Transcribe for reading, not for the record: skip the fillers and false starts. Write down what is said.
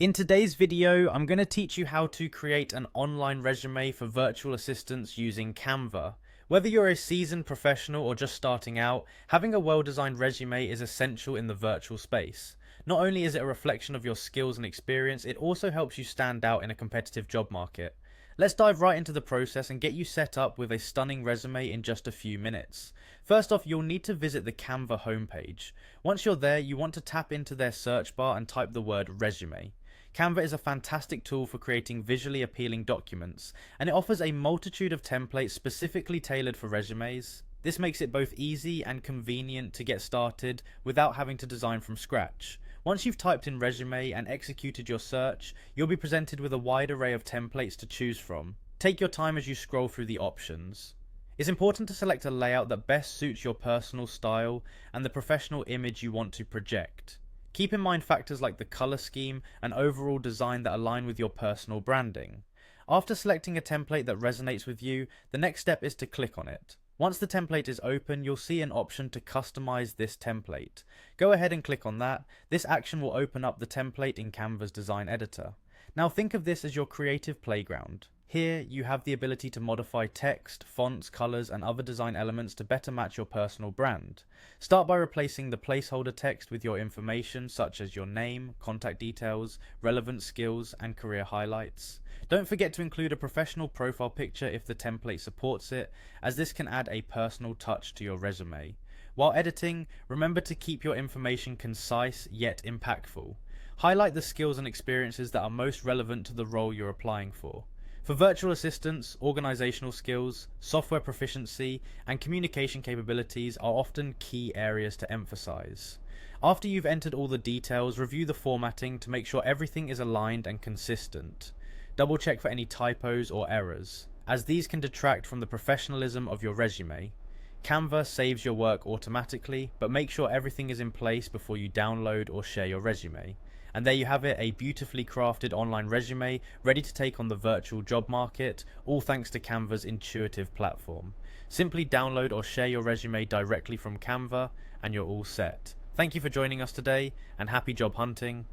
In today's video, I'm going to teach you how to create an online resume for virtual assistants using Canva. Whether you're a seasoned professional or just starting out, having a well-designed resume is essential in the virtual space. Not only is it a reflection of your skills and experience, it also helps you stand out in a competitive job market. Let's dive right into the process and get you set up with a stunning resume in just a few minutes. First off, you'll need to visit the Canva homepage. Once you're there, you want to tap into their search bar and type the word resume. Canva is a fantastic tool for creating visually appealing documents, and it offers a multitude of templates specifically tailored for resumes. This makes it both easy and convenient to get started without having to design from scratch. Once you've typed in resume and executed your search, you'll be presented with a wide array of templates to choose from. Take your time as you scroll through the options. It's important to select a layout that best suits your personal style and the professional image you want to project. Keep in mind factors like the color scheme and overall design that align with your personal branding. After selecting a template that resonates with you, the next step is to click on it. Once the template is open, you'll see an option to customize this template. Go ahead and click on that. This action will open up the template in Canva's design editor. Now think of this as your creative playground. Here, you have the ability to modify text, fonts, colors, and other design elements to better match your personal brand. Start by replacing the placeholder text with your information such as your name, contact details, relevant skills, and career highlights. Don't forget to include a professional profile picture if the template supports it, as this can add a personal touch to your resume. While editing, remember to keep your information concise yet impactful. Highlight the skills and experiences that are most relevant to the role you're applying for. For virtual assistants, organizational skills, software proficiency, and communication capabilities are often key areas to emphasize. After you've entered all the details, review the formatting to make sure everything is aligned and consistent. Double check for any typos or errors, as these can detract from the professionalism of your resume. Canva saves your work automatically, but make sure everything is in place before you download or share your resume. And there you have it, a beautifully crafted online resume ready to take on the virtual job market, all thanks to Canva's intuitive platform. Simply download or share your resume directly from Canva and you're all set. Thank you for joining us today, and happy job hunting.